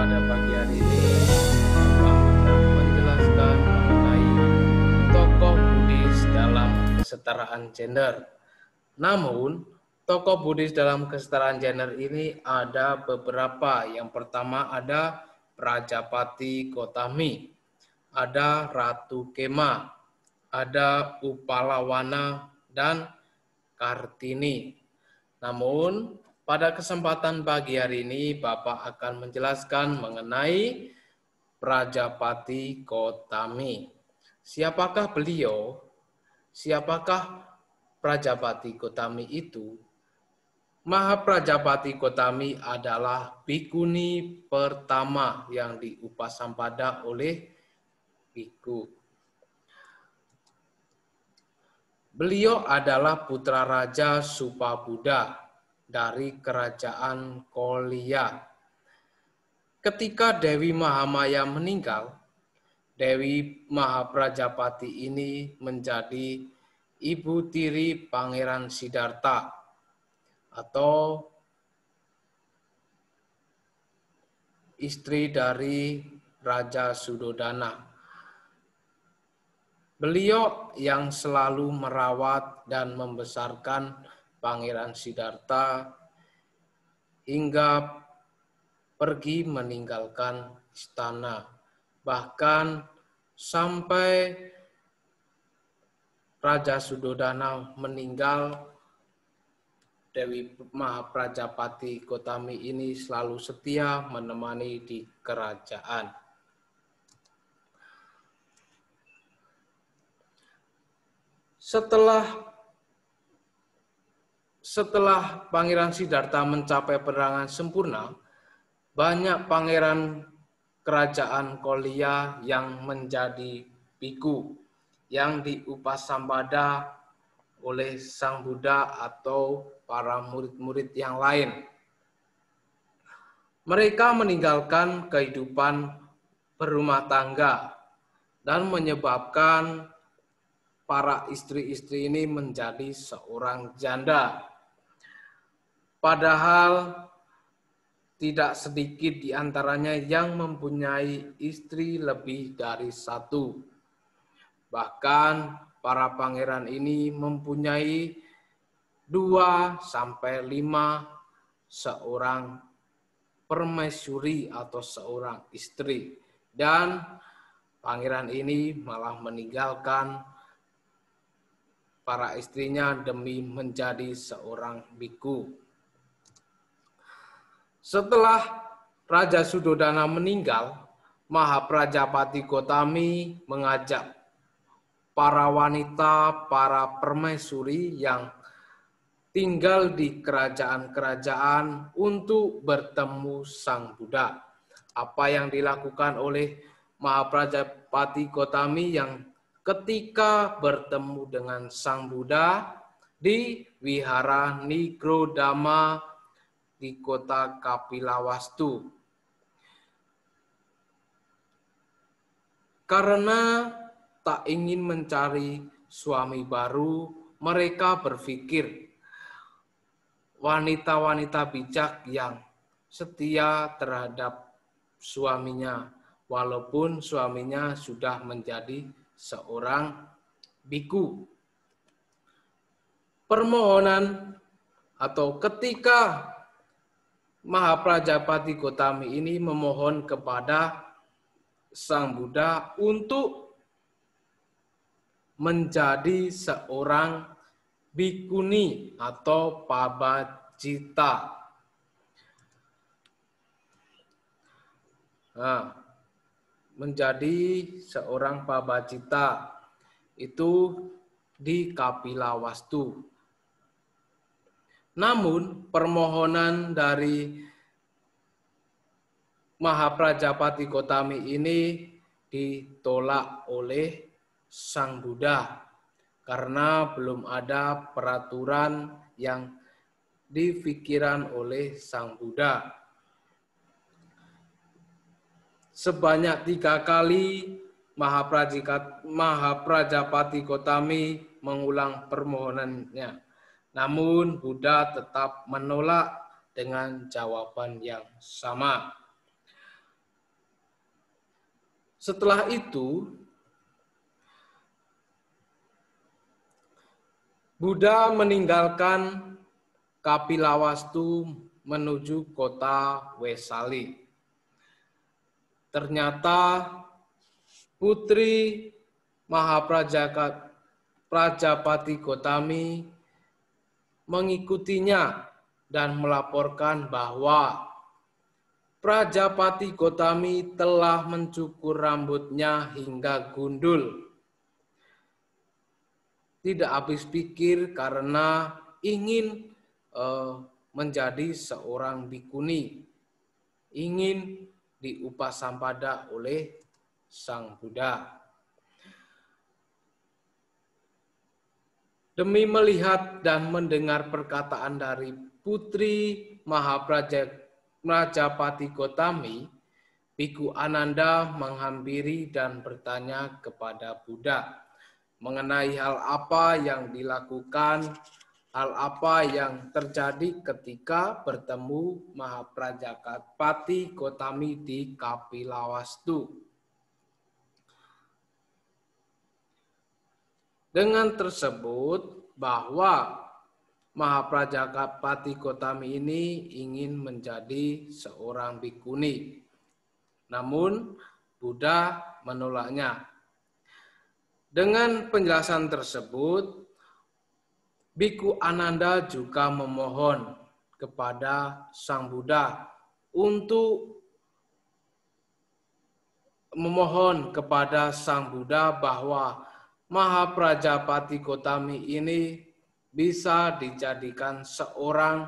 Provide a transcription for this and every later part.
pada pagi hari ini Bapak akan menjelaskan mengenai tokoh Buddhis dalam kesetaraan gender. Namun, tokoh Buddhis dalam kesetaraan gender ini ada beberapa. Yang pertama ada Prajapati Gotami, ada Ratu Kema, ada Upalawana, dan Kartini. Namun, pada kesempatan pagi hari ini, Bapak akan menjelaskan mengenai Prajapati Gotami. Siapakah beliau? Siapakah Prajapati Gotami itu? Mahaprajapati Gotami adalah bhikkhuni pertama yang diupasampada oleh bhikkhu. Beliau adalah putra Raja Supabuddha dari kerajaan Kolya. Ketika Dewi Mahamaya meninggal, Dewi Mahaprajapati ini menjadi ibu tiri Pangeran Siddhartha atau istri dari Raja Suddhodana. Beliau yang selalu merawat dan membesarkan Pangeran Siddhartha hingga pergi meninggalkan istana. Bahkan sampai Raja Suddhodana meninggal, Dewi Mahaprajapati Gotami ini selalu setia menemani di kerajaan. Setelah Pangeran Siddhartha mencapai penerangan sempurna, banyak pangeran kerajaan Kolya yang menjadi bhikkhu yang diupasampada oleh Sang Buddha atau para murid-murid yang lain. Mereka meninggalkan kehidupan berumah tangga dan menyebabkan para istri-istri ini menjadi seorang janda. Padahal tidak sedikit di antaranya yang mempunyai istri lebih dari satu. Bahkan para pangeran ini mempunyai 2 sampai 5 seorang permaisuri atau seorang istri. Dan pangeran ini malah meninggalkan para istrinya demi menjadi seorang bhikkhu. Setelah Raja Suddhodana meninggal, Mahaprajapati Gotami mengajak para wanita, para permaisuri yang tinggal di kerajaan-kerajaan untuk bertemu Sang Buddha. Apa yang dilakukan oleh Mahaprajapati Gotami yang ketika bertemu dengan Sang Buddha di Wihara Nigrodhama di kota Kapilawastu. Karena tak ingin mencari suami baru, mereka berpikir wanita-wanita bijak yang setia terhadap suaminya, walaupun suaminya sudah menjadi seorang bhikkhu. Permohonan atau ketika Mahaprajapati Gotami ini memohon kepada Sang Buddha untuk menjadi seorang bhikkhuni atau pabajita. Menjadi seorang pabajita itu di Kapilawastu. Namun permohonan dari Mahaprajapati Gotami ini ditolak oleh Sang Buddha karena belum ada peraturan yang dipikiran oleh Sang Buddha. Sebanyak 3 kali Mahaprajapati Gotami mengulang permohonannya. Namun Buddha tetap menolak dengan jawaban yang sama. Setelah itu, Buddha meninggalkan Kapilawastu menuju kota Wesali. Ternyata Putri Prajapati Gotami mengikutinya dan melaporkan bahwa Prajapati Gotami telah mencukur rambutnya hingga gundul. Tidak habis pikir karena ingin menjadi seorang bikuni, ingin diupasampada oleh Sang Buddha. Demi melihat dan mendengar perkataan dari Putri Prajapati Gotami, Biku Ananda menghampiri dan bertanya kepada Buddha mengenai hal apa yang dilakukan, hal apa yang terjadi ketika bertemu Mahaprajapati Gotami di Kapilawastu. Dengan tersebut bahwa Mahaprajapati Gotami ini ingin menjadi seorang bikuni. Namun Buddha menolaknya. Dengan penjelasan tersebut, Biku Ananda juga memohon kepada Sang Buddha bahwa Mahaprajapati Gotami ini bisa dijadikan seorang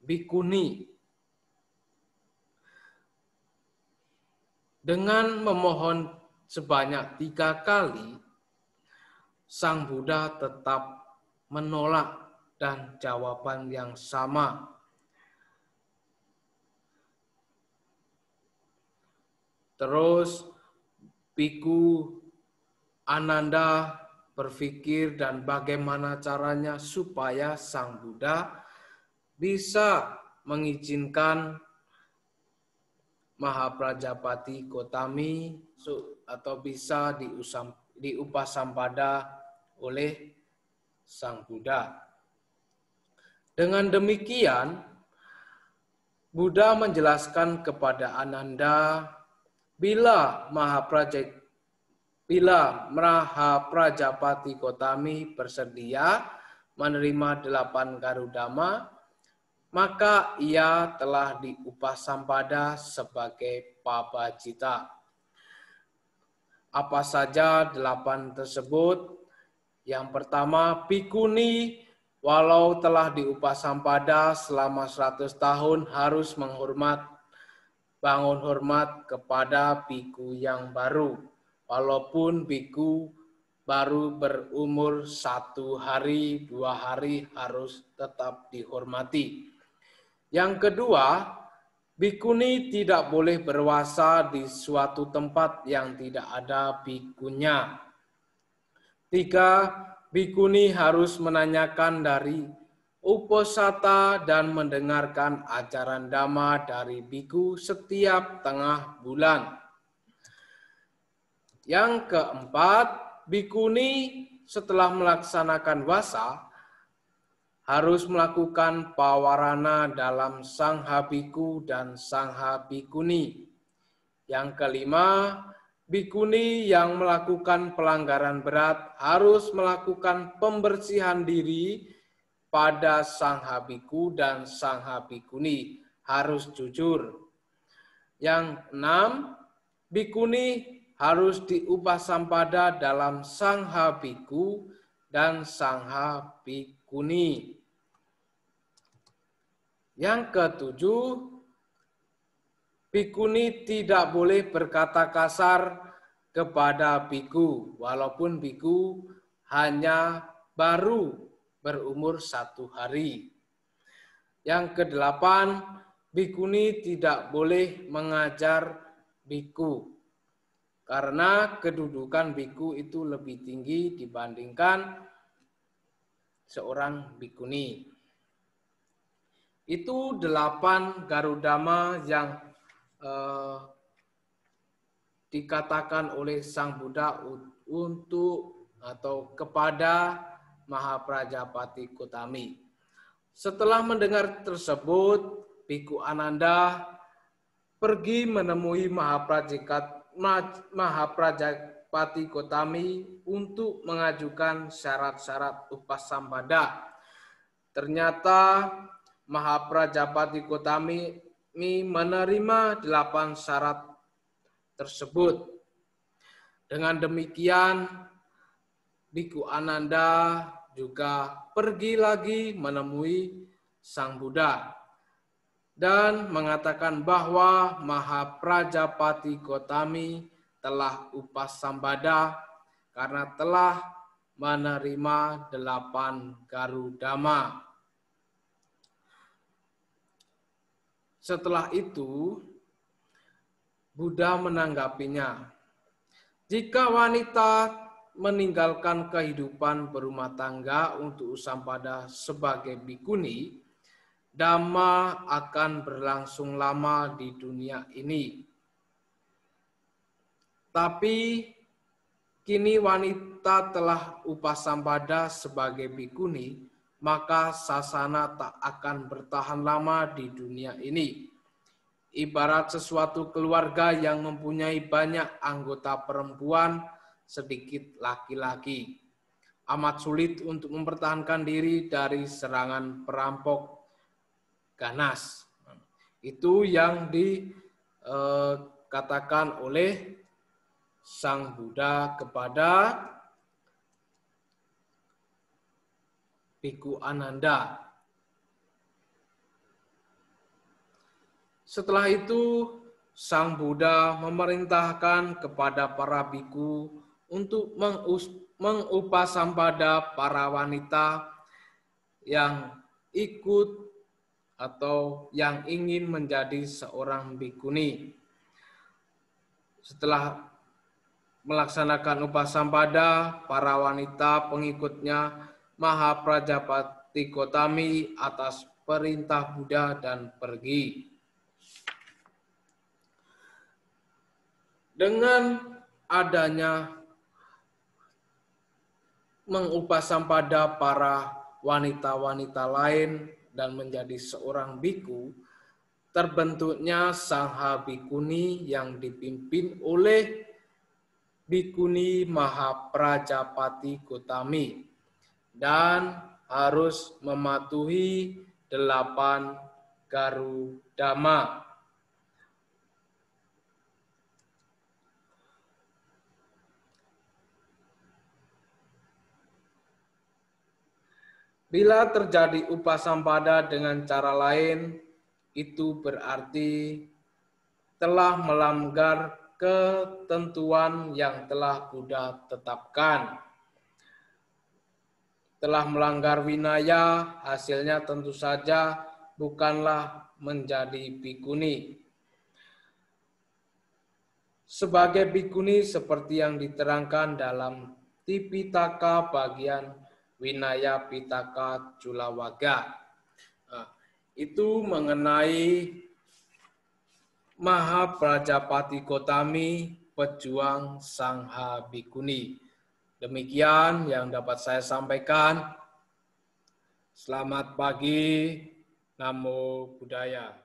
bikuni. Dengan memohon sebanyak 3 kali, Sang Buddha tetap menolak dan jawaban yang sama. Terus Biku Ananda berpikir dan bagaimana caranya supaya Sang Buddha bisa mengizinkan Mahaprajapati Gotami atau bisa diupasampada oleh Sang Buddha. Dengan demikian, Buddha menjelaskan kepada Ananda bila Mahaprajapati Gotami bersedia menerima 8 Garudama, maka ia telah diupasampada sebagai Pabajita. Apa saja 8 tersebut? Yang pertama, bikuni walau telah diupasampada selama 100 tahun harus bangun hormat kepada biku yang baru. Walaupun biku baru berumur 1 hari, 2 hari harus tetap dihormati. Yang kedua, bikuni tidak boleh berpuasa di suatu tempat yang tidak ada bikunya. 3. Bikuni harus menanyakan dari uposata dan mendengarkan ajaran Dhamma dari biku setiap tengah bulan. Yang keempat, bikuni setelah melaksanakan wasa harus melakukan pawarana dalam sangha biku dan sangha bikuni. Yang kelima, bikuni yang melakukan pelanggaran berat harus melakukan pembersihan diri pada sangha biku dan sangha bikuni, harus jujur. Yang 6, bikuni harus diupasampada dalam sangha biku dan sangha bikuni. Yang ketujuh, bikuni tidak boleh berkata kasar kepada biku, walaupun biku hanya baru berumur 1 hari. Yang kedelapan, bikuni tidak boleh mengajar biku, karena kedudukan biku itu lebih tinggi dibandingkan seorang bikuni. Itu 8 Garudama yang dikatakan oleh Sang Buddha untuk atau kepada Mahaprajapati Gotami. Setelah mendengar tersebut, Bhikkhu Ananda pergi menemui Mahaprajapati Gotami untuk mengajukan syarat-syarat upasambada. Ternyata Mahaprajapati Gotami menerima 8 syarat tersebut. Dengan demikian, Bhikkhu Ananda juga pergi lagi menemui Sang Buddha dan mengatakan bahwa Mahaprajapati Gotami telah upasambada karena telah menerima 8 Garudama. Setelah itu, Buddha menanggapinya, jika wanita meninggalkan kehidupan berumah tangga untuk usampada sebagai bhikkhuni, Dhamma akan berlangsung lama di dunia ini. Tapi kini wanita telah upasambada sebagai bhikkhuni, maka sasana tak akan bertahan lama di dunia ini. Ibarat sesuatu keluarga yang mempunyai banyak anggota perempuan, sedikit laki-laki. Amat sulit untuk mempertahankan diri dari serangan perampok ganas. Itu yang dikatakan oleh Sang Buddha kepada Bhikkhu Ananda. Setelah itu, Sang Buddha memerintahkan kepada para bhikkhu untuk mengupasambada para wanita yang ikut atau yang ingin menjadi seorang bhikkhuni. Setelah melaksanakan upasambada, para wanita pengikutnya Mahaprajapati Gotami atas perintah Buddha dan pergi. Dengan adanya mengupasambada para wanita-wanita lain dan menjadi seorang bhikkhu, terbentuknya Sangha Bhikkhuni yang dipimpin oleh Bhikkhuni Mahaprajapati Gotami dan harus mematuhi 8 Garudama. Bila terjadi upasambada dengan cara lain, itu berarti telah melanggar ketentuan yang telah Buddha tetapkan. Telah melanggar winaya, hasilnya tentu saja bukanlah menjadi bhikkhuni. Sebagai bhikkhuni seperti yang diterangkan dalam Tipitaka bagian Winaya Pitaka Culawaga. Itu mengenai Mahaprajapati Gotami, pejuang Sangha Bhikkhuni. Demikian yang dapat saya sampaikan. Selamat pagi, Namo Buddhaya.